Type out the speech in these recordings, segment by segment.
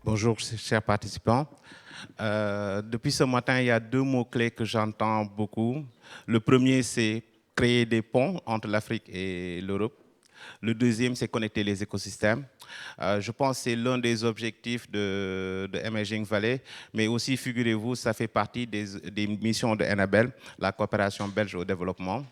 Bonjour, chers participants. Depuis ce matin, il y a deux mots-clés que j'entends beaucoup. Le premier, c'est créer des ponts entre l'Afrique et l'Europe. Le deuxième, c'est connecter les écosystèmes. Je pense que c'est l'un des objectifs de Emerging Valley, mais aussi, figurez-vous, ça fait partie des missions de Enabel, la coopération belge au développement.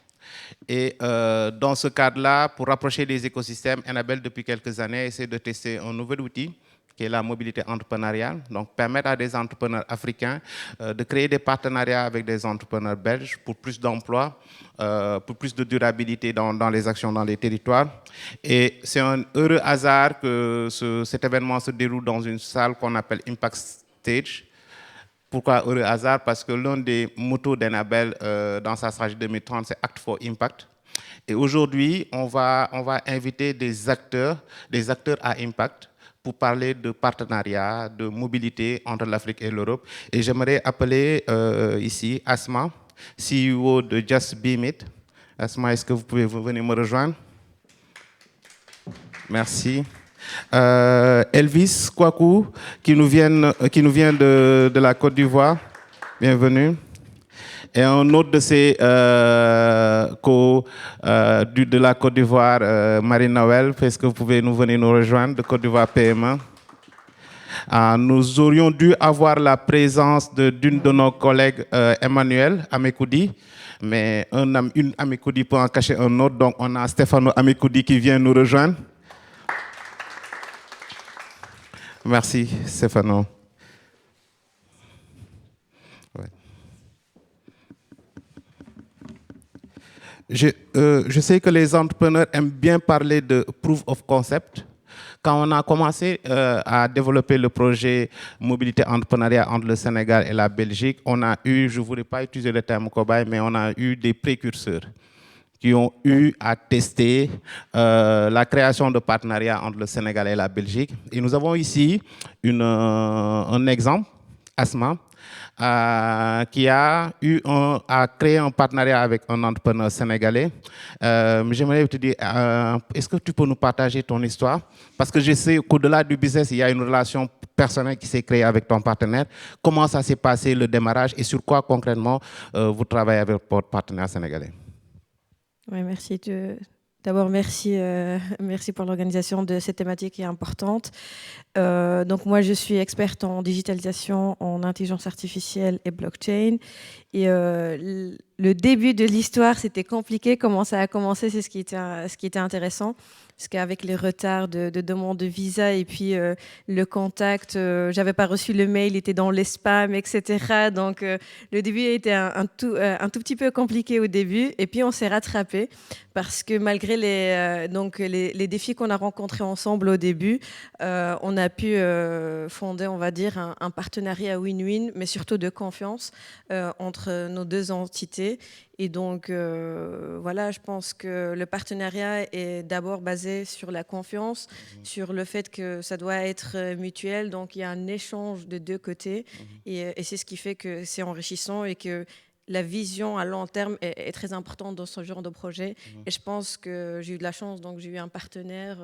Et dans ce cadre-là, pour rapprocher les écosystèmes, Enabel, depuis quelques années, essaie de tester un nouvel outil qui est la mobilité entrepreneuriale, donc permettre à des entrepreneurs africains de créer des partenariats avec des entrepreneurs belges pour plus d'emplois, pour plus de durabilité dans les actions dans les territoires. Et c'est un heureux hasard que cet événement se déroule dans une salle qu'on appelle Impact Stage. Pourquoi heureux hasard? Parce que l'un des motos d'Enabel dans sa stratégie 2030, c'est Act for Impact. Et aujourd'hui, on va inviter des acteurs à impact pour parler de partenariat, de mobilité entre l'Afrique et l'Europe. Et j'aimerais appeler ici Asma, CEO de Just Beam It. Asma, est-ce que vous pouvez venir me rejoindre? Merci. Elvis Kwaku, qui nous vient de la Côte d'Ivoire. Bienvenue. Et un autre de ces de la Côte d'Ivoire, Marie Noël, est-ce que vous pouvez venir nous rejoindre de Côte d'Ivoire PME? Nous aurions dû avoir la présence d'une de nos collègues, Emmanuel Amekoudi, mais une Amekoudi peut en cacher un autre, donc on a Stéphano Amekoudi qui vient nous rejoindre. Merci, Stéphano. Ouais. Je sais que les entrepreneurs aiment bien parler de proof of concept. Quand on a commencé à développer le projet mobilité entrepreneuriat entre le Sénégal et la Belgique, on a eu, je ne voudrais pas utiliser le terme cobaye, mais on a eu des précurseurs qui ont eu à tester la création de partenariats entre le Sénégal et la Belgique. Et nous avons ici un exemple, Asma, qui a créé un partenariat avec un entrepreneur sénégalais. J'aimerais te dire, est-ce que tu peux nous partager ton histoire? Parce que je sais qu'au-delà du business, il y a une relation personnelle qui s'est créée avec ton partenaire. Comment ça s'est passé, le démarrage, et sur quoi concrètement vous travaillez avec votre partenaire sénégalais? Oui, merci. D'abord, merci pour l'organisation de cette thématique qui est importante. Donc moi, je suis experte en digitalisation, en intelligence artificielle et blockchain. Et le début de l'histoire, c'était compliqué. Comment ça a commencé, c'est ce qui était intéressant. Parce qu'avec les retards de demande de visa et puis le contact, j'avais pas reçu le mail, il était dans les spams, etc. Donc le début a été un tout petit peu compliqué au début. Et puis on s'est rattrapé parce que malgré les défis qu'on a rencontrés ensemble au début, on a pu fonder, on va dire, un partenariat win-win, mais surtout de confiance entre nos deux entités. Et donc, voilà, je pense que le partenariat est d'abord basé sur la confiance, sur le fait que ça doit être mutuel. Donc, il y a un échange de deux côtés. Et c'est ce qui fait que c'est enrichissant et que la vision à long terme est très importante dans ce genre de projet. Et je pense que j'ai eu de la chance, donc j'ai eu un partenaire.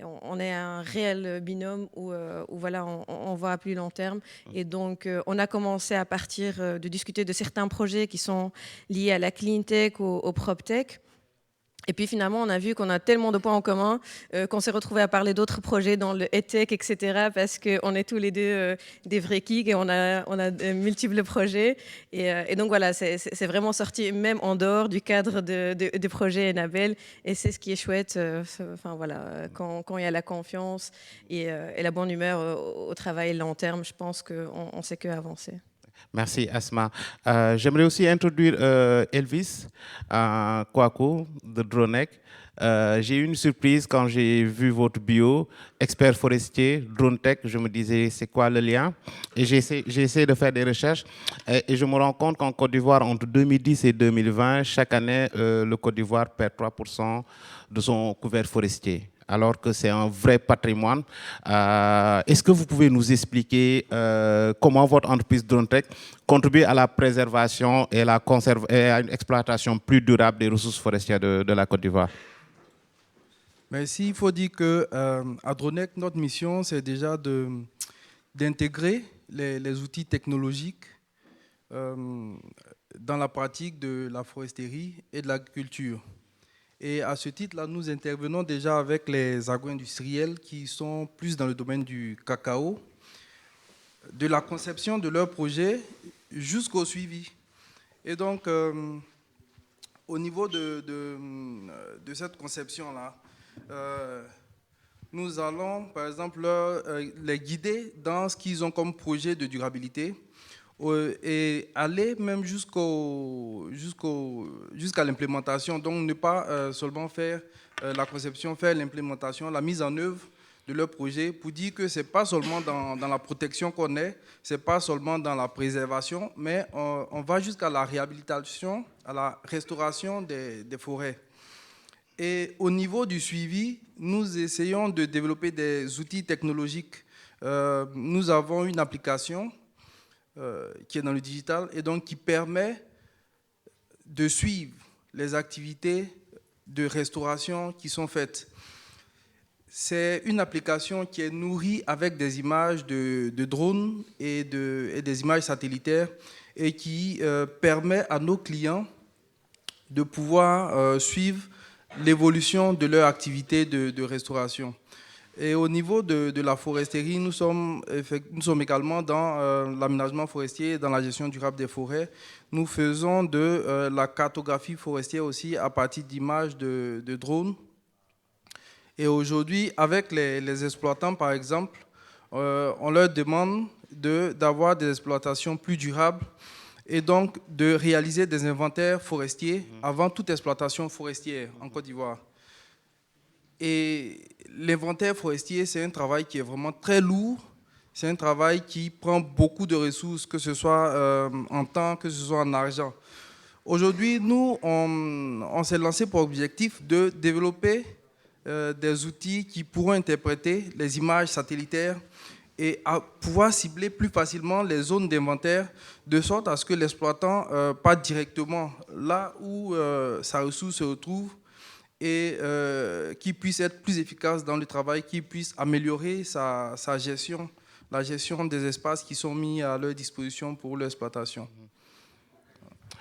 On est un réel binôme où voilà, on voit à plus long terme. Et donc, on a commencé à partir de discuter de certains projets qui sont liés à la clean tech, au prop tech. Et puis finalement, on a vu qu'on a tellement de points en commun qu'on s'est retrouvé à parler d'autres projets dans le EdTech, etc. Parce qu'on est tous les deux des vrais geeks et on a de multiples projets. Et donc voilà, c'est vraiment sorti même en dehors du cadre de projet Enabel. Et c'est ce qui est chouette. Enfin voilà, quand il y a la confiance et la bonne humeur au travail long terme, je pense qu'on ne sait qu'avancer. Merci, Asma. J'aimerais aussi introduire Elvis Kwaku de Dronek. J'ai eu une surprise quand j'ai vu votre bio, expert forestier, drone tech. Je me disais, c'est quoi le lien? Et j'ai essayé de faire des recherches et je me rends compte qu'en Côte d'Ivoire, entre 2010 et 2020, chaque année, le Côte d'Ivoire perd 3% de son couvert forestier, alors que c'est un vrai patrimoine. Est-ce que vous pouvez nous expliquer comment votre entreprise DroneTech contribue à la préservation et à une exploitation plus durable des ressources forestières de la Côte d'Ivoire? Mais ici, il faut dire qu'à Dronek, notre mission, c'est déjà d'intégrer les outils technologiques dans la pratique de la foresterie et de l'agriculture. Et à ce titre-là, nous intervenons déjà avec les agro-industriels qui sont plus dans le domaine du cacao, de la conception de leur projet jusqu'au suivi. Et donc, au niveau de cette conception-là, nous allons, par exemple, les guider dans ce qu'ils ont comme projet de durabilité et aller même jusqu'à l'implémentation. Donc, ne pas seulement faire la conception, faire l'implémentation, la mise en œuvre de leur projet pour dire que ce n'est pas seulement dans la protection qu'on est, ce n'est pas seulement dans la préservation, mais on va jusqu'à la réhabilitation, à la restauration des forêts. Et au niveau du suivi, nous essayons de développer des outils technologiques. Nous avons une application qui est dans le digital et donc qui permet de suivre les activités de restauration qui sont faites. C'est une application qui est nourrie avec des images de drones et des images satellitaires et qui permet à nos clients de pouvoir suivre l'évolution de leur activité de restauration. Et au niveau de la foresterie, nous sommes également dans l'aménagement forestier et dans la gestion durable des forêts. Nous faisons de la cartographie forestière aussi à partir d'images de drones. Et aujourd'hui, avec les exploitants, par exemple, on leur demande d'avoir des exploitations plus durables et donc de réaliser des inventaires forestiers avant toute exploitation forestière en Côte d'Ivoire. Et l'inventaire forestier, c'est un travail qui est vraiment très lourd. C'est un travail qui prend beaucoup de ressources, que ce soit en temps, que ce soit en argent. Aujourd'hui, nous, on s'est lancé pour objectif de développer des outils qui pourront interpréter les images satellitaires et à pouvoir cibler plus facilement les zones d'inventaire de sorte à ce que l'exploitant parte directement là où sa ressource se retrouve et qui puisse être plus efficace dans le travail, qui puisse améliorer sa gestion, la gestion des espaces qui sont mis à leur disposition pour l'exploitation.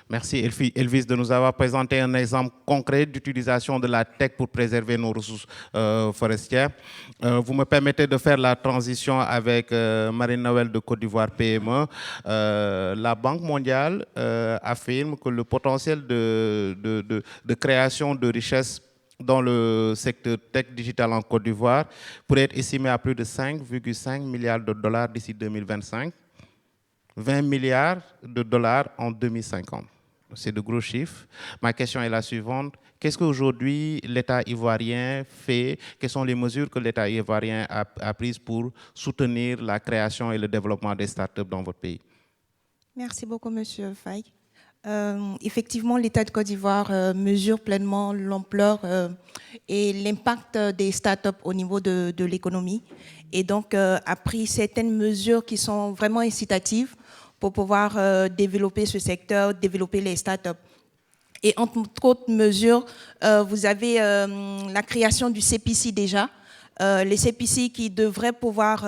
Merci Elvis de nous avoir présenté un exemple concret d'utilisation de la tech pour préserver nos ressources forestières. Vous me permettez de faire la transition avec Marine Noël de Côte d'Ivoire PME. La Banque mondiale affirme que le potentiel de création de richesses dans le secteur tech digital en Côte d'Ivoire pourrait être estimé à plus de 5,5 milliards de dollars d'ici 2025, 20 milliards de dollars en 2050. C'est de gros chiffres. Ma question est la suivante. Qu'est-ce qu'aujourd'hui l'État ivoirien fait? Quelles sont les mesures que l'État ivoirien a prises pour soutenir la création et le développement des startups dans votre pays? Merci beaucoup, Monsieur Faye. Effectivement, l'État de Côte d'Ivoire mesure pleinement l'ampleur et l'impact des startups au niveau de l'économie et donc a pris certaines mesures qui sont vraiment incitatives pour pouvoir développer ce secteur, développer les startups. Et entre autres mesures, vous avez la création du CPC déjà, les CPC qui devraient pouvoir,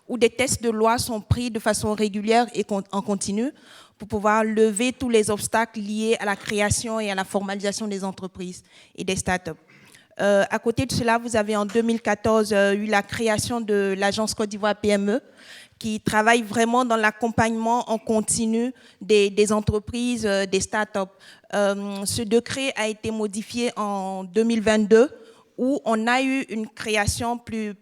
où des tests de loi sont pris de façon régulière et en continu pour pouvoir lever tous les obstacles liés à la création et à la formalisation des entreprises et des startups. À côté de cela, vous avez en 2014 eu la création de l'agence Côte d'Ivoire PME qui travaille vraiment dans l'accompagnement en continu des entreprises, des startups. Ce décret a été modifié en 2022 où on a eu une création plus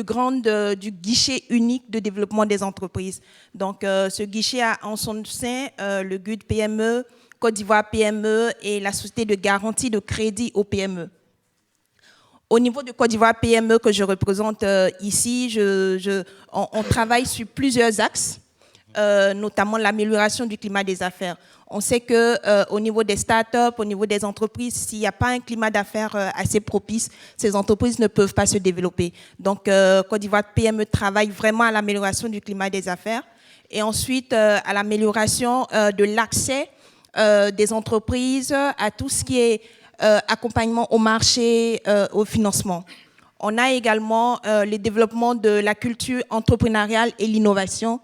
grande du guichet unique de développement des entreprises. Donc, ce guichet a en son sein le GUD PME, Côte d'Ivoire PME et la société de garantie de crédit aux PME. Au niveau de Côte d'Ivoire PME que je représente ici, on travaille sur plusieurs axes, notamment l'amélioration du climat des affaires. On sait qu'au niveau des startups, au niveau des entreprises, s'il n'y a pas un climat d'affaires assez propice, ces entreprises ne peuvent pas se développer. Donc, Côte d'Ivoire PME travaille vraiment à l'amélioration du climat des affaires et ensuite à l'amélioration de l'accès des entreprises à tout ce qui est accompagnement au marché, au financement. On a également le développement de la culture entrepreneuriale et l'innovation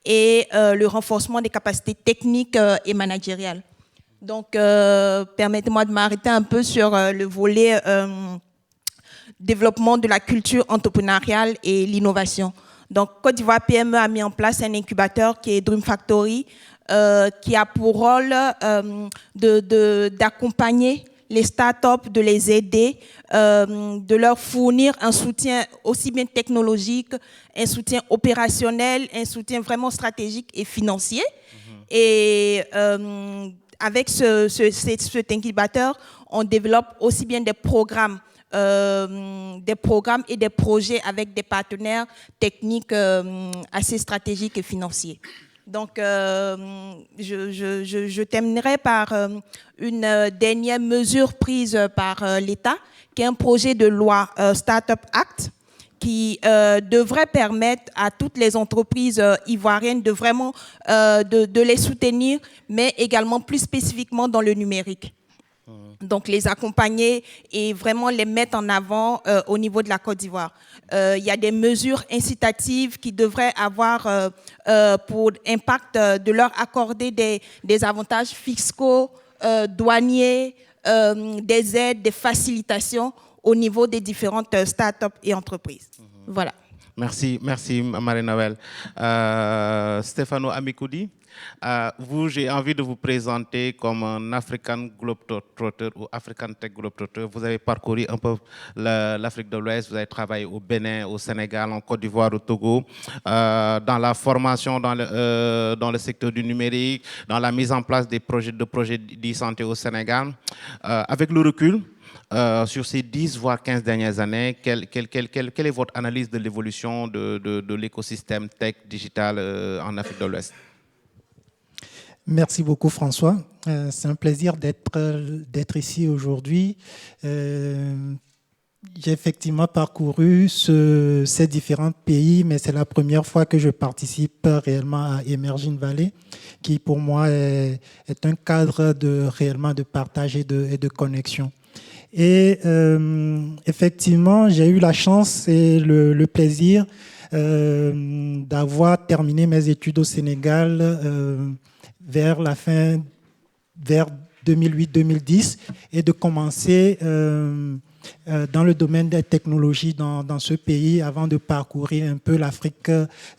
et le renforcement des capacités techniques et managériales. Donc, permettez-moi de m'arrêter un peu sur le volet développement de la culture entrepreneuriale et l'innovation. Donc, Côte d'Ivoire PME a mis en place un incubateur qui est Dream Factory, qui a pour rôle d'accompagner les startups, de les aider, de leur fournir un soutien aussi bien technologique, un soutien opérationnel, un soutien vraiment stratégique et financier. Et avec cet incubateur, on développe aussi bien des programmes et des projets avec des partenaires techniques assez stratégiques et financiers. Donc, je terminerai par une dernière mesure prise par l'État, qui est un projet de loi Startup Act, qui devrait permettre à toutes les entreprises ivoiriennes de vraiment de les soutenir, mais également plus spécifiquement dans le numérique. Donc, les accompagner et vraiment les mettre en avant au niveau de la Côte d'Ivoire. Il y a des mesures incitatives qui devraient avoir pour impact de leur accorder des avantages fiscaux, douaniers, des aides, des facilitations au niveau des différentes startups et entreprises. Voilà. Merci Marie-Noël. Stefano Amikoudi, vous, j'ai envie de vous présenter comme un African Globetrotter ou African Tech Globetrotter. Vous avez parcouru un peu l'Afrique de l'Ouest, vous avez travaillé au Bénin, au Sénégal, en Côte d'Ivoire, au Togo, dans la formation dans le secteur du numérique, dans la mise en place des projets d'e-santé au Sénégal. Avec le recul, sur ces 10 voire 15 dernières années, quelle est votre analyse de l'évolution de l'écosystème tech digital en Afrique de l'Ouest? Merci beaucoup François. C'est un plaisir d'être ici aujourd'hui. J'ai effectivement parcouru ces différents pays, mais c'est la première fois que je participe réellement à Emerging Valley, qui pour moi est un cadre réellement de partage et de connexion. Et effectivement, j'ai eu la chance et le plaisir d'avoir terminé mes études au Sénégal vers 2008-2010 et de commencer dans le domaine des technologies dans ce pays avant de parcourir un peu l'Afrique,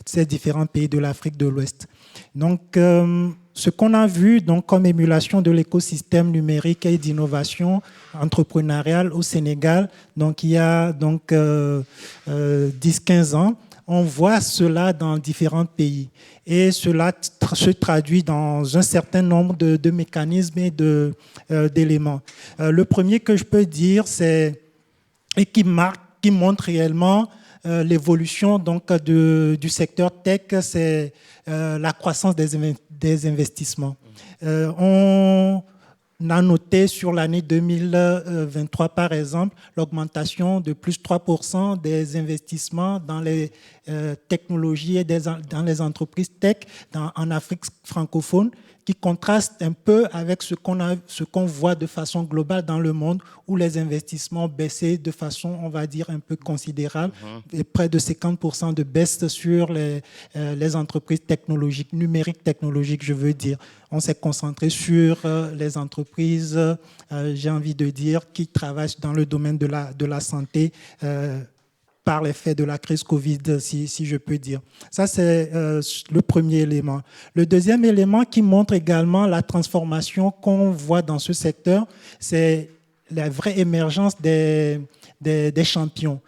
ces différents pays de l'Afrique de l'Ouest. Donc, ce qu'on a vu donc, comme émulation de l'écosystème numérique et d'innovation entrepreneuriale au Sénégal, donc, il y a 10-15 ans, on voit cela dans différents pays. Et cela se traduit dans un certain nombre de mécanismes et d'éléments. Le premier que je peux dire, et qui montre réellement l'évolution donc, du secteur tech, c'est la croissance des investissements. On a noté sur l'année 2023, par exemple, l'augmentation de plus 3% des investissements dans les technologies et dans les entreprises tech en Afrique francophone, qui contraste un peu avec ce qu'on voit de façon globale dans le monde, où les investissements baissaient de façon, on va dire, un peu considérable, et près de 50% de baisse sur les entreprises technologiques, numériques technologiques, je veux dire. On s'est concentré sur les entreprises, j'ai envie de dire, qui travaillent dans le domaine de la santé, par l'effet de la crise Covid, si je peux dire. Ça, c'est le premier élément. Le deuxième élément qui montre également la transformation qu'on voit dans ce secteur, c'est la vraie émergence des champions.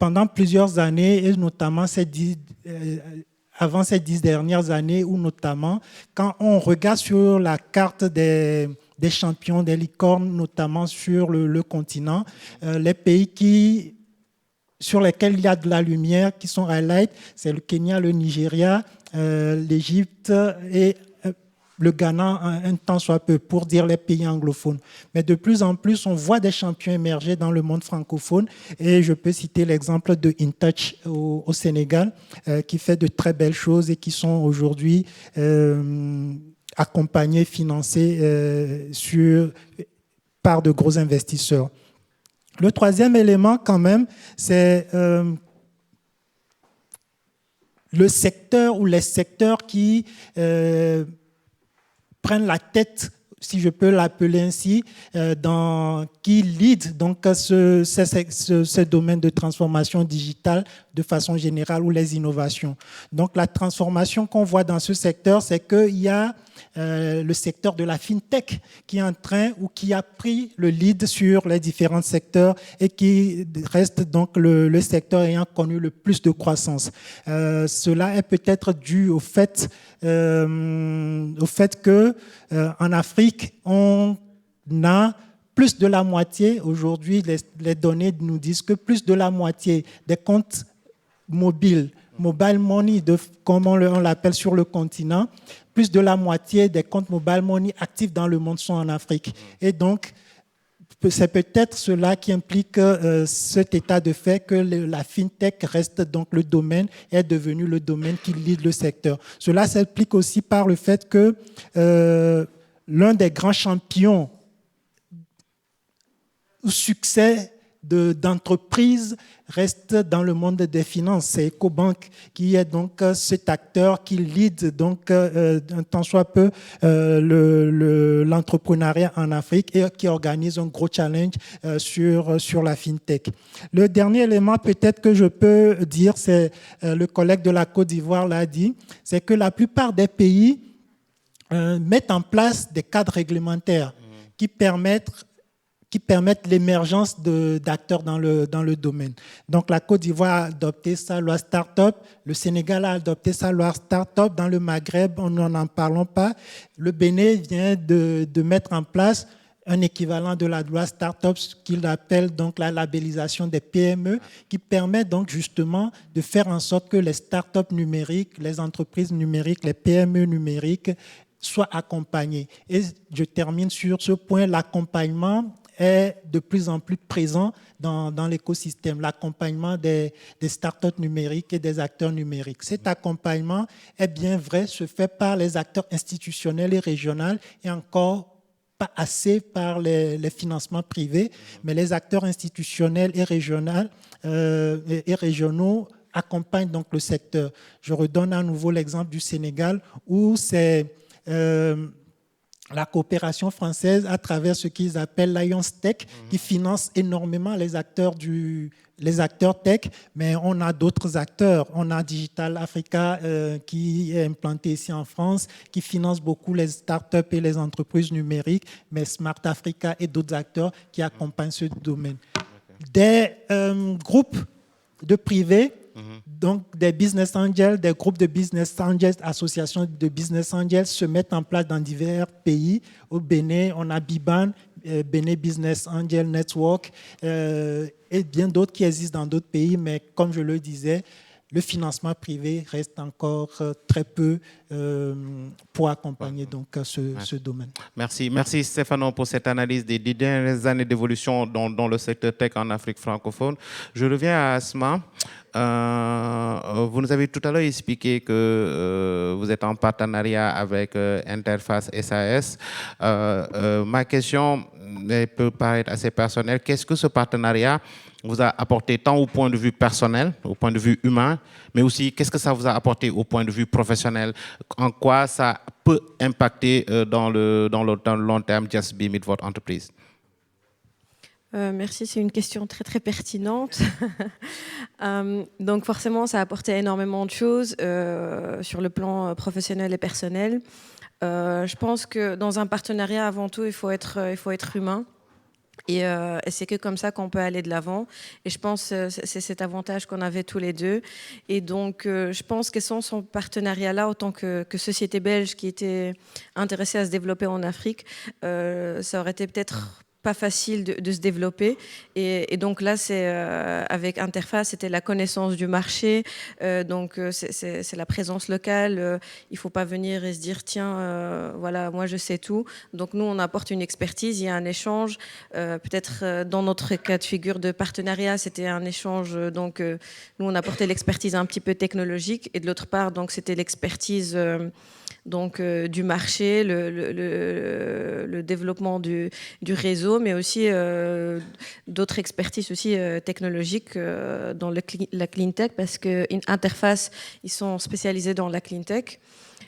Pendant plusieurs années, et notamment avant ces 10 dernières années, où notamment, quand on regarde sur la carte des champions, des licornes, notamment sur le continent, les pays sur lesquels il y a de la lumière, qui sont highlights, c'est le Kenya, le Nigeria, l'Égypte et le Ghana, un temps soit peu, pour dire les pays anglophones. Mais de plus en plus, on voit des champions émerger dans le monde francophone. Et je peux citer l'exemple de InTouch au Sénégal, qui fait de très belles choses et qui sont aujourd'hui accompagnés, financés par de gros investisseurs. Le troisième élément, quand même, c'est le secteur ou les secteurs qui prennent la tête, si je peux l'appeler ainsi, qui lead donc ce domaine de transformation digitale de façon générale ou les innovations. Donc la transformation qu'on voit dans ce secteur, c'est qu'il y a le secteur de la fintech qui est en train ou qui a pris le lead sur les différents secteurs et qui reste donc le secteur ayant connu le plus de croissance. Cela est peut-être dû au fait que en Afrique, on a plus de la moitié, aujourd'hui les données nous disent que plus de la moitié des comptes mobiles, mobile money, comme on l'appelle sur le continent, plus de la moitié des comptes mobile money actifs dans le monde sont en Afrique. Et donc, c'est peut-être cela qui implique cet état de fait que la fintech reste donc le domaine, est devenu le domaine qui lead le secteur. Cela s'explique aussi par le fait que l'un des grands champions au succès d'entreprises reste dans le monde des finances. C'est Ecobank qui est donc cet acteur qui lead donc un tant soit peu l'entrepreneuriat en Afrique et qui organise un gros challenge sur la fintech. Le dernier élément peut-être que je peux dire, c'est le collègue de la Côte d'Ivoire l'a dit, c'est que la plupart des pays mettent en place des cadres réglementaires qui permettent l'émergence d'acteurs dans le domaine. Donc la Côte d'Ivoire a adopté sa loi Start-up, le Sénégal a adopté sa loi Start-up, dans le Maghreb, on n'en parlons pas. Le Bénin vient de mettre en place un équivalent de la loi Start-up qu'il appelle donc la labellisation des PME, qui permet donc justement de faire en sorte que les start-up numériques, les entreprises numériques, les PME numériques soient accompagnées. Et je termine sur ce point, l'accompagnement est de plus en plus présent dans l'écosystème, l'accompagnement des startups numériques et des acteurs numériques. Cet accompagnement est bien vrai, se fait par les acteurs institutionnels et régionaux et encore pas assez par les financements privés, mais les acteurs institutionnels et régionaux accompagnent donc le secteur. Je redonne à nouveau l'exemple du Sénégal où c'est la coopération française à travers ce qu'ils appellent l'Alliance Tech, qui finance énormément les acteurs tech, mais on a d'autres acteurs. On a Digital Africa qui est implanté ici en France, qui finance beaucoup les startups et les entreprises numériques, mais Smart Africa et d'autres acteurs qui accompagnent ce domaine. Des groupes de privés, donc des business angels, des groupes de business angels, associations de business angels se mettent en place dans divers pays. Au Bénin, on a Biban, Bénin Business Angel Network, et bien d'autres qui existent dans d'autres pays, mais comme je le disais, le financement privé reste encore très peu pour accompagner donc ce domaine. Merci Stéphano pour cette analyse des 10 dernières années d'évolution dans le secteur tech en Afrique francophone. Je reviens à Asma. Vous nous avez tout à l'heure expliqué que vous êtes en partenariat avec Interface SAS. Ma question peut paraître assez personnelle. Qu'est-ce que ce partenariat vous a apporté tant au point de vue personnel, au point de vue humain, mais aussi qu'est-ce que ça vous a apporté au point de vue professionnel? En quoi ça peut impacter dans le long terme Just Be Meet, votre entreprise? Merci, c'est une question très très pertinente. Donc forcément, ça a apporté énormément de choses sur le plan professionnel et personnel. Je pense que dans un partenariat, avant tout, il faut être humain. Et c'est que comme ça qu'on peut aller de l'avant. Et je pense que c'est cet avantage qu'on avait tous les deux. Et donc, je pense que sans son partenariat-là, autant que société belge qui était intéressée à se développer en Afrique, ça aurait été peut-être pas facile de se développer. Et donc là, c'est avec Interface, c'était la connaissance du marché. Donc, c'est la présence locale. Il ne faut pas venir et se dire, tiens, voilà, moi, je sais tout. Donc, nous, on apporte une expertise, il y a un échange. Peut-être dans notre cas de figure de partenariat, c'était un échange. Donc, nous, on apportait l'expertise un petit peu technologique. Et de l'autre part, donc, c'était l'expertise donc du marché, le développement du réseau, mais aussi d'autres expertises aussi technologiques dans la clean tech, parce que Interface, ils sont spécialisés dans la clean tech.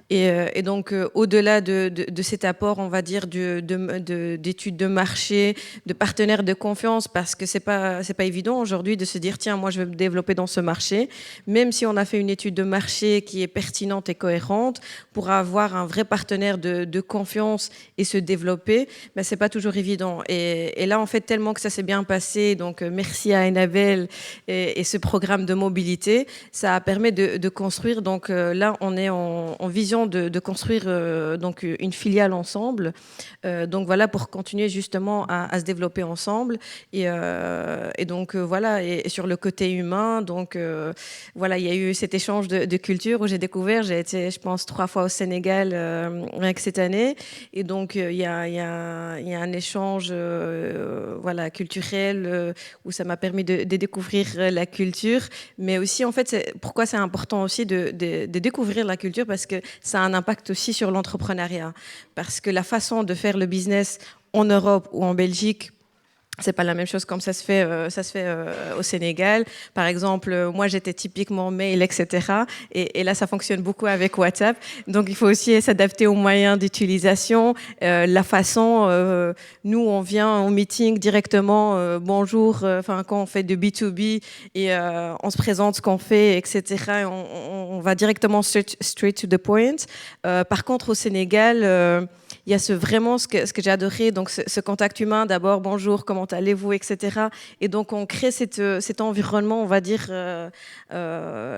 Et donc, au-delà de cet apport, on va dire, d'études de marché, de partenaires de confiance, parce que c'est pas évident aujourd'hui de se dire, tiens, moi, je vais me développer dans ce marché. Même si on a fait une étude de marché qui est pertinente et cohérente, pour avoir un vrai partenaire de confiance et se développer, ben, c'est pas toujours évident. Et là, en fait, tellement que ça s'est bien passé, donc merci à Enabel et ce programme de mobilité, ça a permis de construire. Donc là, on est en vision de construire donc une filiale ensemble. Donc voilà, pour continuer justement à se développer ensemble. Et donc voilà, et sur le côté humain, donc voilà, il y a eu cet échange de culture où j'ai découvert, j'ai été, je pense, 3 fois au Sénégal rien que cette année. Et donc il y a un échange voilà, culturel où ça m'a permis de découvrir la culture. Mais aussi, en fait, pourquoi c'est important aussi de découvrir la culture, parce que ça a un impact aussi sur l'entrepreneuriat. Parce que la façon de faire le business en Europe ou en Belgique, c'est pas la même chose comme ça se fait au Sénégal. Par exemple, moi j'étais typiquement mail, etc. Et là ça fonctionne beaucoup avec WhatsApp. Donc il faut aussi s'adapter aux moyens d'utilisation, la façon. Nous on vient au meeting directement, bonjour. Enfin quand on fait de B2B et on se présente ce qu'on fait, etc. Et on va directement straight to the point. Par contre au Sénégal. Il y a vraiment ce que j'ai adoré, donc ce contact humain, d'abord, bonjour, comment allez-vous, etc. Et donc, on crée cet environnement, on va dire,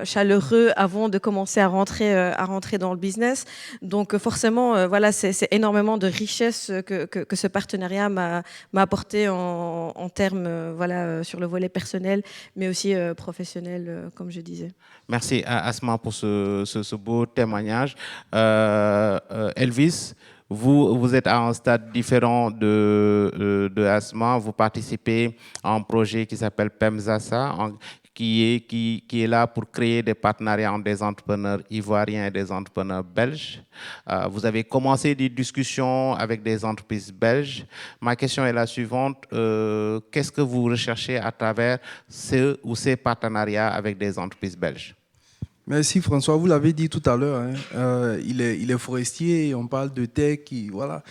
chaleureux avant de commencer à rentrer dans le business. Donc, forcément, voilà, c'est énormément de richesse que ce partenariat m'a apporté en termes, voilà, sur le volet personnel, mais aussi professionnel, comme je disais. Merci Asma pour ce beau témoignage. Elvis, vous êtes à un stade différent de Asma. Vous participez à un projet qui s'appelle PEMSASA, qui est là pour créer des partenariats entre des entrepreneurs ivoiriens et des entrepreneurs belges. Vous avez commencé des discussions avec des entreprises belges. Ma question est la suivante. Qu'est-ce que vous recherchez à travers ces partenariats avec des entreprises belges? Merci François, vous l'avez dit tout à l'heure, hein, il est forestier, on parle de tech, voilà.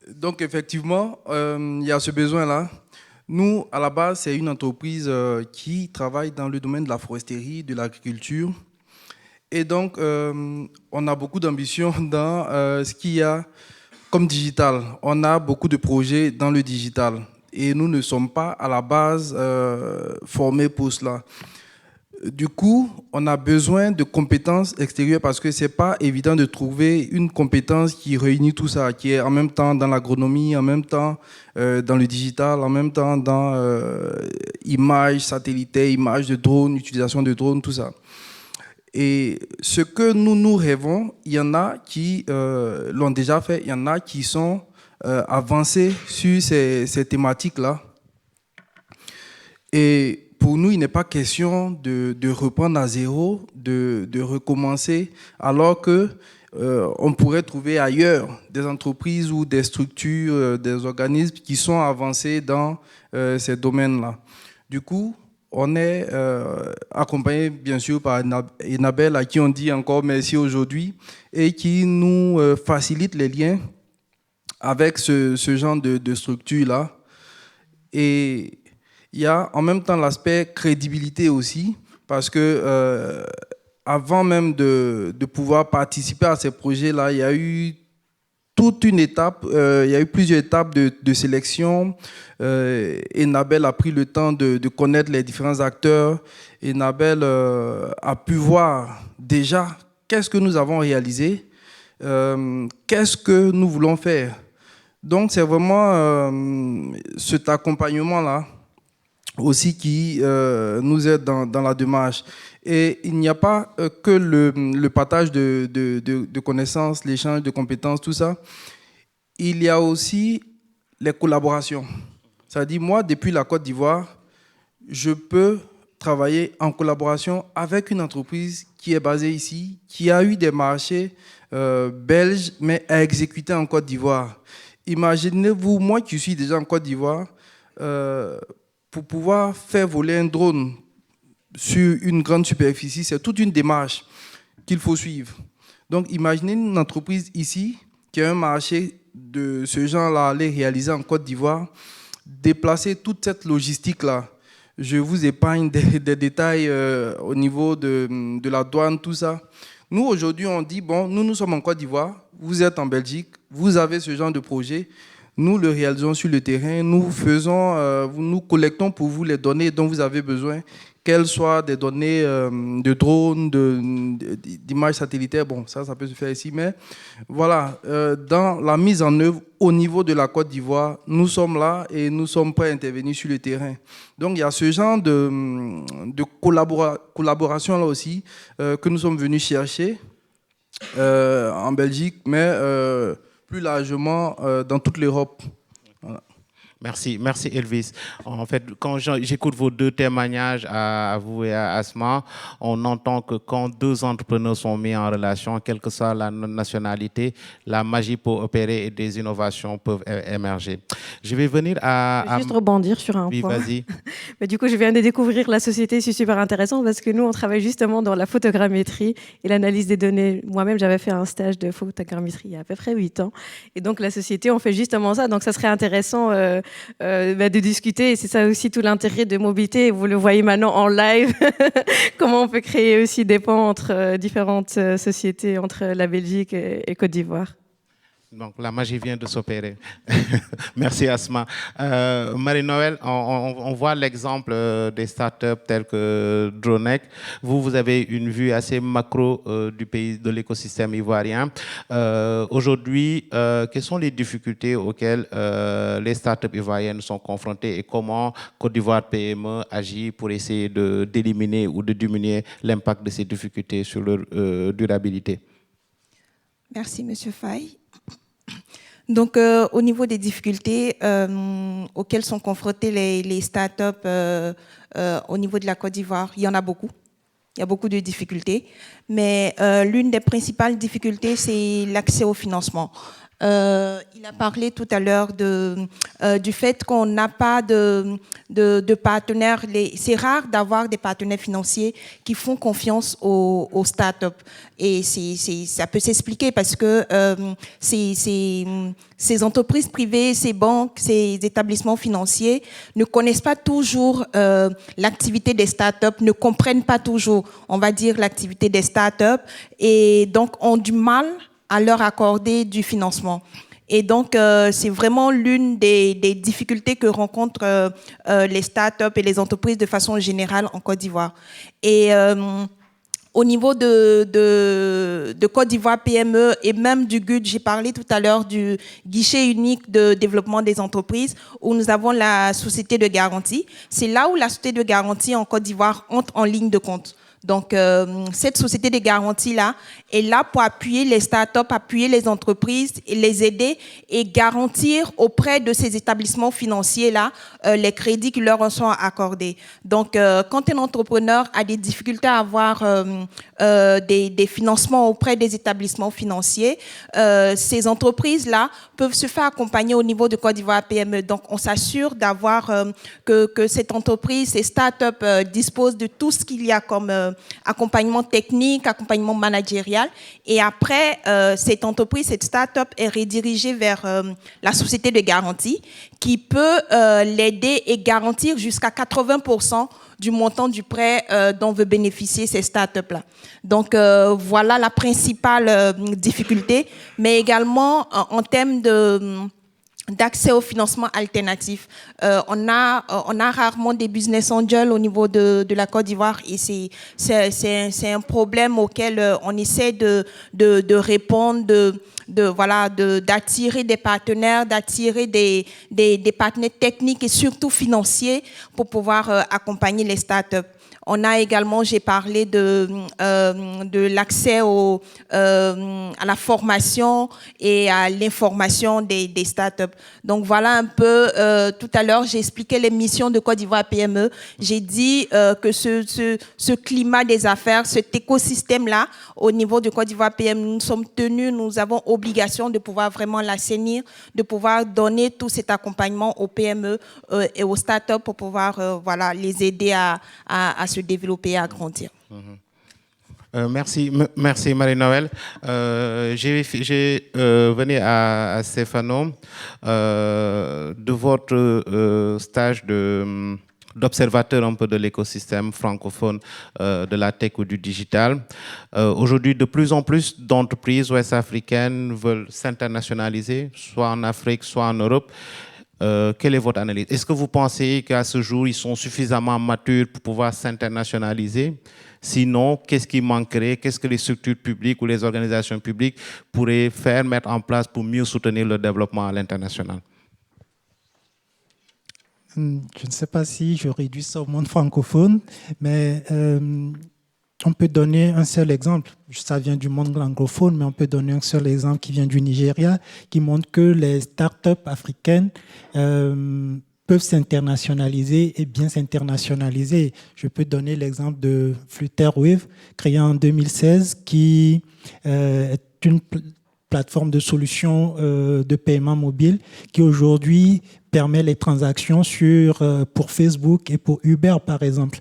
Donc effectivement, il y a ce besoin-là. Nous, à la base, c'est une entreprise qui travaille dans le domaine de la foresterie, de l'agriculture. Et donc, on a beaucoup d'ambition dans ce qu'il y a comme digital. On a beaucoup de projets dans le digital. Et nous ne sommes pas à la base formés pour cela. Du coup, on a besoin de compétences extérieures parce que ce n'est pas évident de trouver une compétence qui réunit tout ça, qui est en même temps dans l'agronomie, en même temps dans le digital, en même temps dans images satellitaires, images de drones, utilisation de drones, tout ça. Et ce que nous rêvons, il y en a qui l'ont déjà fait, il y en a qui sont avancés sur ces thématiques-là. Et pour nous, il n'est pas question de reprendre à zéro, de recommencer, alors qu'on pourrait trouver ailleurs des entreprises ou des structures, des organismes qui sont avancés dans ces domaines-là. Du coup, on est accompagné bien sûr par Enabel, à qui on dit encore merci aujourd'hui, et qui nous facilite les liens avec ce genre de structure-là. Et il y a en même temps l'aspect crédibilité aussi, parce que avant même de pouvoir participer à ces projets-là, il y a eu toute une étape, il y a eu plusieurs étapes de sélection. Enabel a pris le temps de connaître les différents acteurs. Enabel a pu voir déjà qu'est-ce que nous avons réalisé, qu'est-ce que nous voulons faire. Donc c'est vraiment cet accompagnement-là aussi qui nous aide dans la démarche. Et il n'y a pas que le partage de connaissances, l'échange de compétences, tout ça. Il y a aussi les collaborations. C'est-à-dire, moi, depuis la Côte d'Ivoire, je peux travailler en collaboration avec une entreprise qui est basée ici, qui a eu des marchés belges, mais à exécuter en Côte d'Ivoire. Imaginez-vous, moi qui suis déjà en Côte d'Ivoire, pour pouvoir faire voler un drone sur une grande superficie, c'est toute une démarche qu'il faut suivre. Donc imaginez une entreprise ici qui a un marché de ce genre-là, aller réaliser en Côte d'Ivoire, déplacer toute cette logistique-là. Je vous épargne des détails au niveau de la douane, tout ça. Nous, aujourd'hui, on dit, bon, nous sommes en Côte d'Ivoire, vous êtes en Belgique, vous avez ce genre de projet, nous le réalisons sur le terrain, nous collectons pour vous les données dont vous avez besoin, qu'elles soient des données de drones, d'images satellitaires, bon, ça peut se faire ici, mais voilà, dans la mise en œuvre au niveau de la Côte d'Ivoire, nous sommes là et nous sommes prêts à intervenir sur le terrain. Donc il y a ce genre de collaboration là aussi que nous sommes venus chercher en Belgique, mais plus largement dans toute l'Europe. Voilà. Merci Elvis. En fait, quand j'écoute vos deux témoignages à vous et à Asma, on entend que quand deux entrepreneurs sont mis en relation, quelle que soit la nationalité, la magie peut opérer et des innovations peuvent émerger. Je vais venir à... Je vais juste rebondir sur un point. Vas-y. Mais du coup, je viens de découvrir la société, c'est super intéressant parce que nous, on travaille justement dans la photogrammétrie et l'analyse des données. Moi-même, j'avais fait un stage de photogrammétrie il y a à peu près 8 ans. Et donc, la société, on fait justement ça. Donc, ça serait intéressant de discuter. Et c'est ça aussi tout l'intérêt de Mobilité. Vous le voyez maintenant en live, comment on peut créer aussi des ponts entre différentes sociétés, entre la Belgique et Côte d'Ivoire. Donc la magie vient de s'opérer. Merci Asma. Marie-Noël, on voit l'exemple des startups telles que Dronec. Vous avez une vue assez macro du pays, de l'écosystème ivoirien. Aujourd'hui, quelles sont les difficultés auxquelles les startups ivoiriennes sont confrontées et comment Côte d'Ivoire PME agit pour essayer d'éliminer ou de diminuer l'impact de ces difficultés sur leur durabilité? Merci, Monsieur Faye. Donc, au niveau des difficultés auxquelles sont confrontées les startups au niveau de la Côte d'Ivoire, il y en a beaucoup. Il y a beaucoup de difficultés. Mais l'une des principales difficultés, c'est l'accès au financement. Il a parlé tout à l'heure du fait qu'on n'a pas de partenaires. C'est rare d'avoir des partenaires financiers qui font confiance aux startups. Et ça peut s'expliquer parce que ces entreprises privées, ces banques, ces établissements financiers ne connaissent pas toujours l'activité des startups, ne comprennent pas toujours, on va dire, l'activité des startups et donc ont du mal à leur accorder du financement. Et donc, c'est vraiment l'une des difficultés que rencontrent les startups et les entreprises de façon générale en Côte d'Ivoire. Et au niveau de Côte d'Ivoire PME et même du GUD, j'ai parlé tout à l'heure du guichet unique de développement des entreprises où nous avons la société de garantie. C'est là où la société de garantie en Côte d'Ivoire entre en ligne de compte. Donc, cette société de garantie-là est là pour appuyer les startups, appuyer les entreprises, et les aider et garantir auprès de ces établissements financiers-là les crédits qui leur sont accordés. Donc, quand un entrepreneur a des difficultés à avoir des financements auprès des établissements financiers, ces entreprises-là peuvent se faire accompagner au niveau de Côte d'Ivoire PME. Donc, on s'assure d'avoir que cette entreprise, ces startups disposent de tout ce qu'il y a comme accompagnement technique, accompagnement managérial. Et après, cette entreprise, cette start-up est redirigée vers la société de garantie qui peut l'aider et garantir jusqu'à 80% du montant du prêt dont veut bénéficier ces start-up-là. Donc, voilà la principale difficulté, mais également en termes d'accès au financement alternatif. On a rarement des business angels au niveau de la Côte d'Ivoire et c'est un problème auquel on essaie de répondre, d'attirer des partenaires, d'attirer des partenaires techniques et surtout financiers pour pouvoir accompagner les startups. On a également, j'ai parlé de l'accès à la formation et à l'information des startups. Donc voilà un peu, tout à l'heure, j'ai expliqué les missions de Côte d'Ivoire PME. J'ai dit que ce climat des affaires, cet écosystème-là, au niveau de Côte d'Ivoire PME, nous sommes tenus, nous avons obligation de pouvoir vraiment l'assainir, de pouvoir donner tout cet accompagnement aux PME et aux startups pour pouvoir voilà, les aider à se développer et à grandir. Merci Marie-Noël. Venu à Stéphano de votre stage d'observateur un peu de l'écosystème francophone de la tech ou du digital. Aujourd'hui, de plus en plus d'entreprises ouest-africaines veulent s'internationaliser, soit en Afrique, soit en Europe. Quelle est votre analyse? Est-ce que vous pensez qu'à ce jour, ils sont suffisamment matures pour pouvoir s'internationaliser? Sinon, qu'est-ce qui manquerait? Qu'est-ce que les structures publiques ou les organisations publiques pourraient faire, mettre en place pour mieux soutenir le développement à l'international? Je ne sais pas si je réduis ça au monde francophone, mais on peut donner un seul exemple. Ça vient du monde anglophone, mais on peut donner un seul exemple qui vient du Nigeria, qui montre que les startups africaines peuvent s'internationaliser et bien s'internationaliser. Je peux donner l'exemple de Flutterwave, créé en 2016, qui est une plateforme de solutions de paiement mobile qui aujourd'hui permet les transactions pour Facebook et pour Uber, par exemple.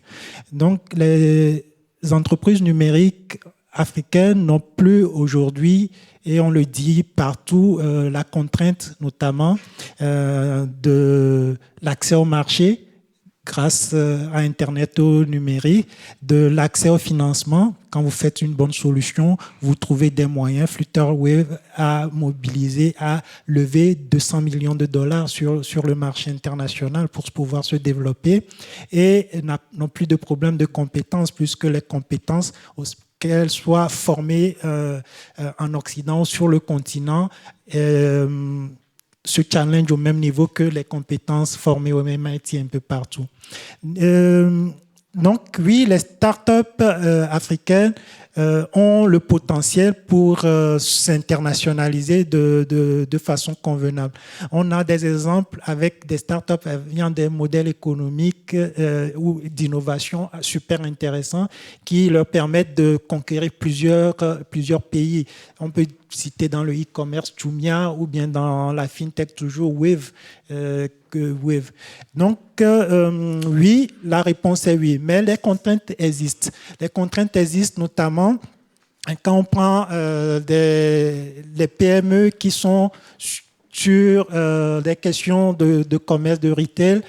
Donc, les entreprises numériques africaines n'ont plus aujourd'hui, et on le dit partout, la contrainte notamment de l'accès au marché grâce à Internet, au numérique, de l'accès au financement. Quand vous faites une bonne solution, vous trouvez des moyens. Flutterwave a mobilisé, a levé 200 millions de dollars sur le marché international pour pouvoir se développer et n'ont plus de problème de compétences puisque les compétences, qu'elles soient formées en Occident ou sur le continent, se challenge au même niveau que les compétences formées au MIT un peu partout. Donc oui, les startups africaines ont le potentiel pour s'internationaliser de façon convenable. On a des exemples avec des startups ayant des modèles économiques ou d'innovation super intéressants qui leur permettent de conquérir plusieurs pays. On peut citer dans le e-commerce Jumia ou bien dans la fintech toujours Wave. Donc, oui, la réponse est oui, mais les contraintes existent. Les contraintes existent notamment quand on prend les PME qui sont sur des questions de commerce, de retail,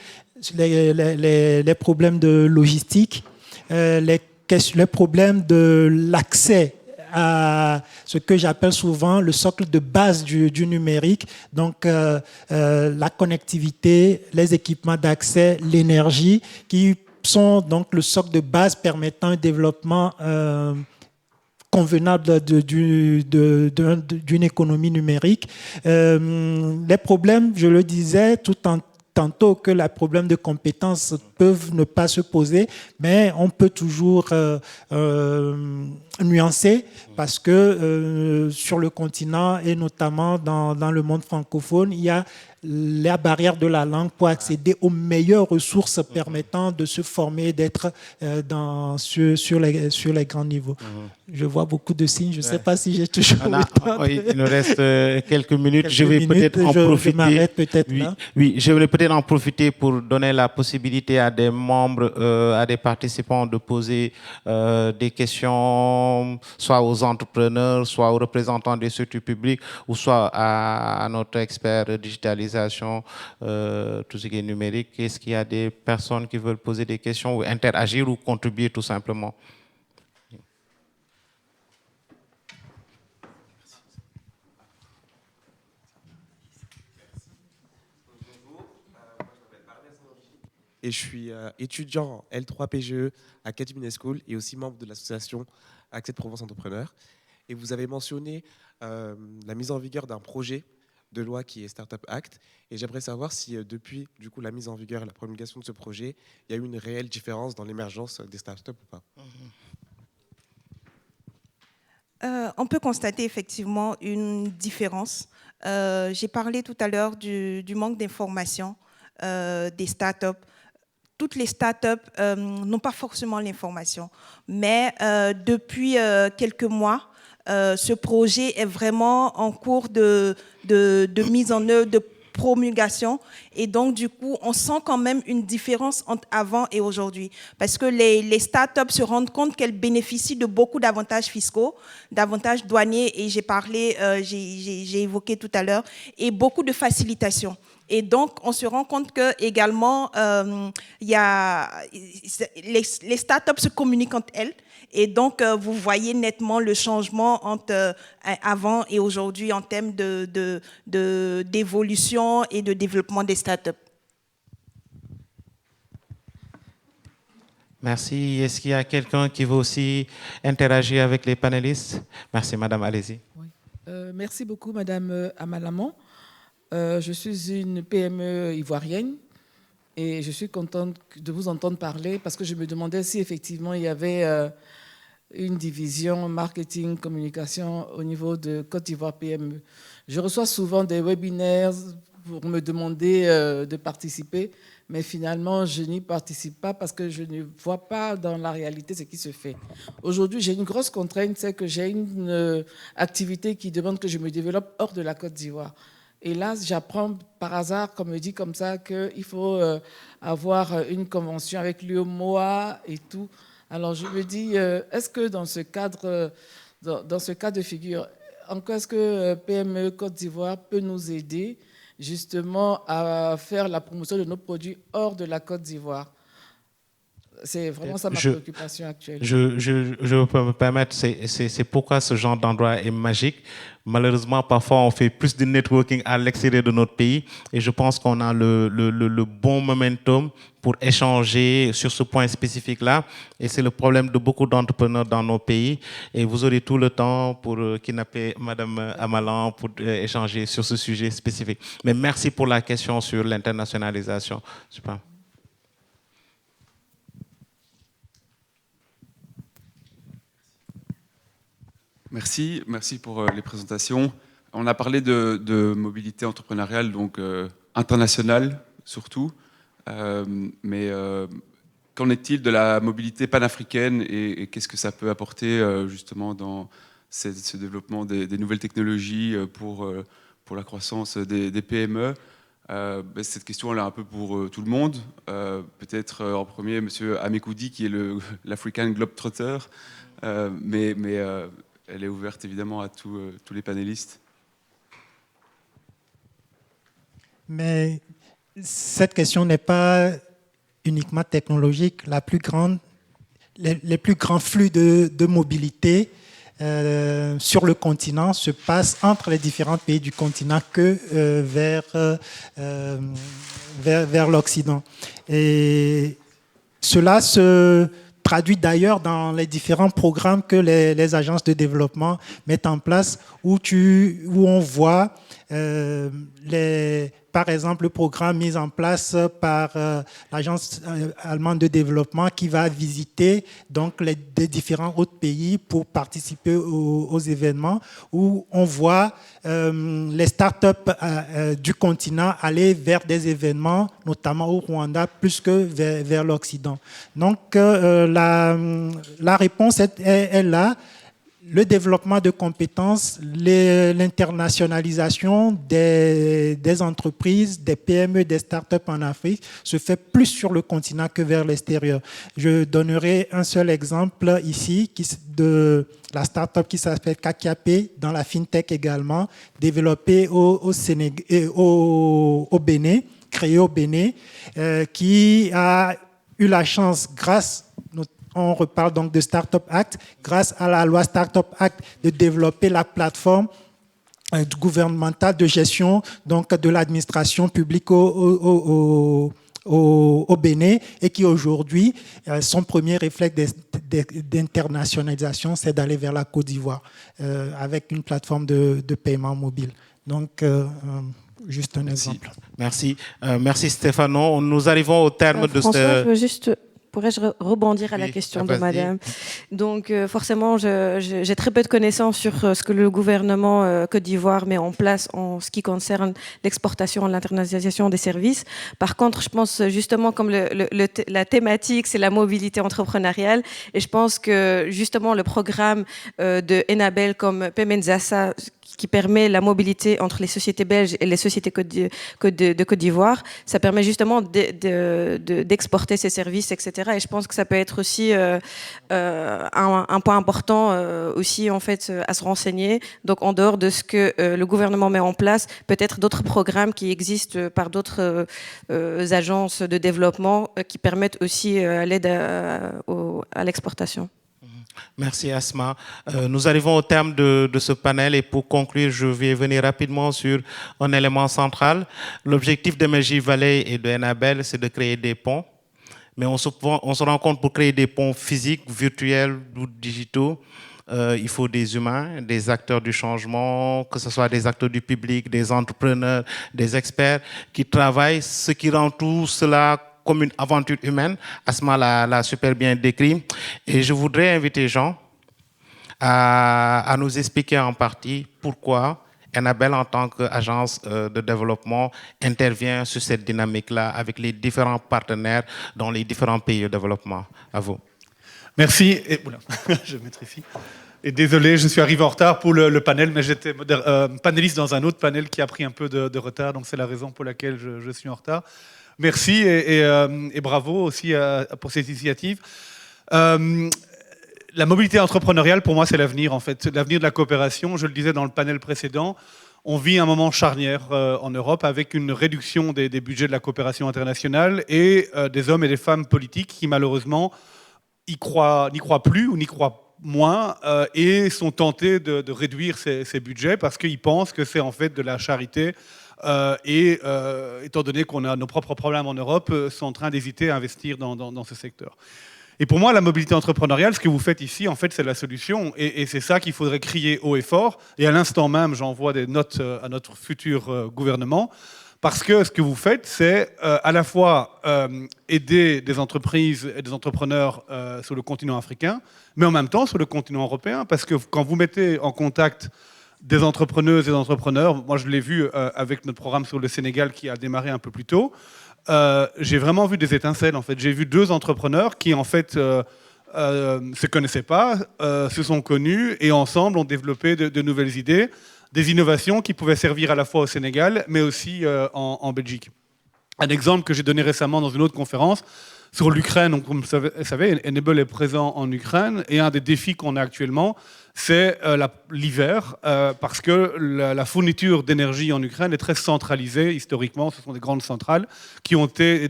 les problèmes de logistique, les problèmes de l'accès à ce que j'appelle souvent le socle de base du numérique, donc la connectivité, les équipements d'accès, l'énergie, qui sont donc le socle de base permettant un développement convenable d'une économie numérique. Les problèmes, je le disais tantôt que les problèmes de compétences peuvent ne pas se poser, mais on peut toujours nuancer parce que sur le continent et notamment dans le monde francophone, il y a la barrière de la langue pour accéder aux meilleures ressources permettant de se former, d'être sur les grands niveaux. Je vois beaucoup de signes, je ne sais pas si j'ai toujours le temps. Oui, il nous reste quelques minutes. Je vais peut-être en profiter. Je m'arrête peut-être là. Oui, je vais peut-être en profiter pour donner la possibilité à des membres, à des participants de poser des questions, soit aux entrepreneurs, soit aux représentants des structures publiques, ou soit à notre expert digitalisation, tout ce qui est numérique. Est-ce qu'il y a des personnes qui veulent poser des questions ou interagir ou contribuer tout simplement? Et je suis étudiant en L3 PGE à Cadbury School et aussi membre de l'association Accès de Provence Entrepreneur. Et vous avez mentionné la mise en vigueur d'un projet de loi qui est Startup Act. Et j'aimerais savoir si depuis du coup, la mise en vigueur et la promulgation de ce projet, il y a eu une réelle différence dans l'émergence des startups ou pas. On peut constater effectivement une différence. J'ai parlé tout à l'heure du manque d'information des startups. Toutes les startups n'ont pas forcément l'information, mais depuis quelques mois, ce projet est vraiment en cours de mise en œuvre, de promulgation, et donc du coup on sent quand même une différence entre avant et aujourd'hui, parce que les startups se rendent compte qu'elles bénéficient de beaucoup d'avantages fiscaux, d'avantages douaniers, et j'ai évoqué tout à l'heure, et beaucoup de facilitations. Et donc, on se rend compte que également, les startups se communiquent entre elles. Et donc, vous voyez nettement le changement entre avant et aujourd'hui en termes d'évolution et de développement des startups. Merci. Est-ce qu'il y a quelqu'un qui veut aussi interagir avec les panélistes? Merci, madame, allez-y. Oui. Merci beaucoup, madame Amalaman. Je suis une PME ivoirienne et je suis contente de vous entendre parler parce que je me demandais si effectivement il y avait une division marketing, communication au niveau de Côte d'Ivoire PME. Je reçois souvent des webinaires pour me demander de participer, mais finalement je n'y participe pas parce que je ne vois pas dans la réalité ce qui se fait. Aujourd'hui, j'ai une grosse contrainte, c'est que j'ai une activité qui demande que je me développe hors de la Côte d'Ivoire. Et là, j'apprends par hasard, comme me dit comme ça, qu'il faut avoir une convention avec l'UEMOA et tout. Alors, je me dis, est-ce que dans ce cadre de figure, encore est-ce que PME Côte d'Ivoire peut nous aider justement à faire la promotion de nos produits hors de la Côte d'Ivoire? C'est vraiment ça ma préoccupation actuelle. Je peux me permettre, c'est pourquoi ce genre d'endroit est magique. Malheureusement, parfois, on fait plus de networking à l'extérieur de notre pays et je pense qu'on a le bon momentum pour échanger sur ce point spécifique-là. Et c'est le problème de beaucoup d'entrepreneurs dans nos pays. Et vous aurez tout le temps pour kidnapper Madame Amalan pour échanger sur ce sujet spécifique. Mais merci pour la question sur l'internationalisation. Super. Merci pour les présentations. On a parlé de mobilité entrepreneuriale, donc internationale surtout. Mais qu'en est-il de la mobilité panafricaine et qu'est-ce que ça peut apporter justement dans ce développement des nouvelles technologies pour la croissance des PME? Cette question elle est un peu pour tout le monde. Peut-être en premier, Monsieur Amekoudi, qui est l'African Globetrotter. Mais elle est ouverte évidemment à tous les panélistes. Mais cette question n'est pas uniquement technologique. Les plus grands flux de mobilité sur le continent se passent entre les différents pays du continent que vers l'Occident. Et cela se traduit d'ailleurs dans les différents programmes que les agences de développement mettent en place, où on voit par exemple le programme mis en place par l'agence allemande de développement qui va visiter donc des différents autres pays pour participer aux événements, où on voit les startups du continent aller vers des événements, notamment au Rwanda, plus que vers l'Occident. Donc la réponse est là. Le développement de compétences, l'internationalisation des entreprises, des PME, des startups en Afrique se fait plus sur le continent que vers l'extérieur. Je donnerai un seul exemple ici de la startup qui s'appelle Kakiapé, dans la FinTech également, développée au Bénin, créée au Bénin, qui a eu la chance, on reparle donc de Startup Act, grâce à la loi Startup Act, de développer la plateforme gouvernementale de gestion donc de l'administration publique au Bénin, et qui aujourd'hui, son premier réflexe d'internationalisation, c'est d'aller vers la Côte d'Ivoire avec une plateforme de paiement mobile. Donc, juste un exemple. Merci. Merci Stéphano. Nous arrivons au terme de François, ce... pourrais-je rebondir à la Oui, question de vas-y. madame? Donc, forcément, j'ai très peu de connaissances sur ce que le gouvernement Côte d'Ivoire met en place en ce qui concerne l'exportation et l'internationalisation des services. Par contre, je pense justement, comme la thématique, c'est la mobilité entrepreneuriale. Et je pense que justement, le programme de Enabel comme Pemenzasa, qui permet la mobilité entre les sociétés belges et les sociétés de Côte d'Ivoire, ça permet justement d'exporter ces services, etc. Et je pense que ça peut être aussi un point important aussi en fait à se renseigner. Donc en dehors de ce que le gouvernement met en place, peut-être d'autres programmes qui existent par d'autres agences de développement qui permettent aussi l'aide à l'exportation. Merci Asma. Nous arrivons au terme de ce panel et pour conclure, je vais venir rapidement sur un élément central. L'objectif de Meji Valley et de Enabel, c'est de créer des ponts. Mais on se rend compte pour créer des ponts physiques, virtuels ou digitaux, il faut des humains, des acteurs du changement, que ce soit des acteurs du public, des entrepreneurs, des experts qui travaillent, ce qui rend tout cela comme une aventure humaine. Asma l'a super bien décrit. Et je voudrais inviter Jean à nous expliquer en partie pourquoi Enabel, en tant qu'agence de développement, intervient sur cette dynamique-là avec les différents partenaires dans les différents pays de développement. À vous. Merci. Et, oula, je vais mettre ici. Et désolé, je suis arrivé en retard pour le panel, mais j'étais panéliste dans un autre panel qui a pris un peu de retard, donc c'est la raison pour laquelle je suis en retard. Merci et bravo aussi pour cette initiative. La mobilité entrepreneuriale, pour moi, c'est l'avenir, en fait. L'avenir de la coopération. Je le disais dans le panel précédent, on vit un moment charnière en Europe avec une réduction des budgets de la coopération internationale et des hommes et des femmes politiques qui, malheureusement, n'y croient plus ou n'y croient moins et sont tentés de réduire ces budgets parce qu'ils pensent que c'est en fait de la charité. Étant donné qu'on a nos propres problèmes en Europe, sont en train d'hésiter à investir dans ce secteur. Et pour moi, la mobilité entrepreneuriale, ce que vous faites ici, en fait, c'est la solution. Et c'est ça qu'il faudrait crier haut et fort. Et à l'instant même, j'envoie des notes à notre futur gouvernement. Parce que ce que vous faites, c'est à la fois aider des entreprises et des entrepreneurs sur le continent africain, mais en même temps sur le continent européen. Parce que quand vous mettez en contact des entrepreneuses et des entrepreneurs, moi je l'ai vu avec notre programme sur le Sénégal qui a démarré un peu plus tôt, j'ai vraiment vu des étincelles en fait. J'ai vu deux entrepreneurs qui en fait se connaissaient pas, se sont connus et ensemble ont développé de nouvelles idées, des innovations qui pouvaient servir à la fois au Sénégal mais aussi en Belgique. Un exemple que j'ai donné récemment dans une autre conférence sur l'Ukraine. Donc, comme vous savez, Enable est présent en Ukraine et un des défis qu'on a actuellement, c'est l'hiver, parce que la fourniture d'énergie en Ukraine est très centralisée. Historiquement, ce sont des grandes centrales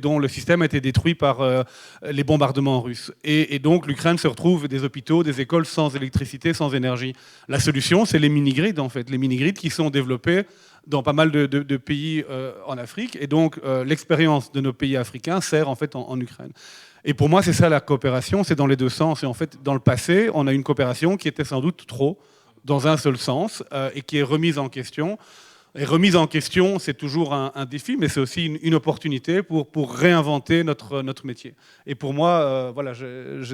dont le système a été détruit par les bombardements russes. Et donc, l'Ukraine se retrouve des hôpitaux, des écoles sans électricité, sans énergie. La solution, c'est les mini-grids, en fait. Les mini-grids qui sont développés dans pas mal de pays en Afrique. Et donc, l'expérience de nos pays africains sert en fait en Ukraine. Et pour moi, c'est ça la coopération, c'est dans les deux sens. Et en fait, dans le passé, on a une coopération qui était sans doute trop dans un seul sens et qui est remise en question. Et remise en question, c'est toujours un défi, mais c'est aussi une opportunité pour réinventer notre métier. Et pour moi, voilà,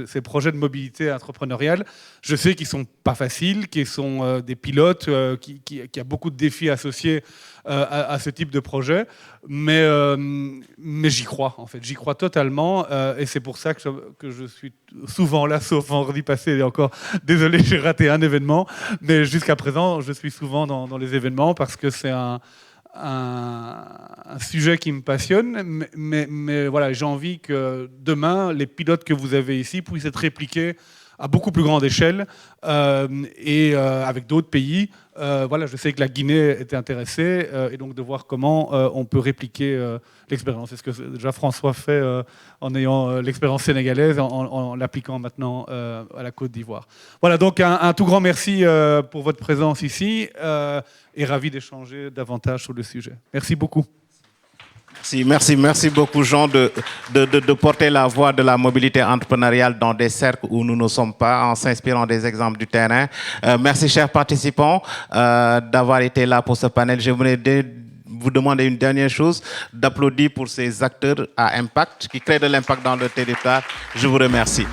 ces projets de mobilité entrepreneuriale, je sais qu'ils ne sont pas faciles, qu'ils sont des pilotes, qu'il y a beaucoup de défis associés à ce type de projet, mais j'y crois, en fait. J'y crois totalement, et c'est pour ça que je suis souvent là, sauf vendredi passé, et encore, désolé, j'ai raté un événement, mais jusqu'à présent, je suis souvent dans les événements parce que c'est un sujet qui me passionne, mais voilà, j'ai envie que demain, les pilotes que vous avez ici puissent être répliqués à beaucoup plus grande échelle et avec d'autres pays. Voilà, je sais que la Guinée était intéressée et donc de voir comment on peut répliquer l'expérience. C'est ce que déjà François fait en ayant l'expérience sénégalaise, en l'appliquant maintenant à la Côte d'Ivoire. Voilà, donc un tout grand merci pour votre présence ici et ravi d'échanger davantage sur le sujet. Merci beaucoup. Merci beaucoup Jean de porter la voix de la mobilité entrepreneuriale dans des cercles où nous ne sommes pas, en s'inspirant des exemples du terrain. Merci chers participants d'avoir été là pour ce panel. Je voulais vous demander une dernière chose, d'applaudir pour ces acteurs à impact qui créent de l'impact dans le territoire. Je vous remercie.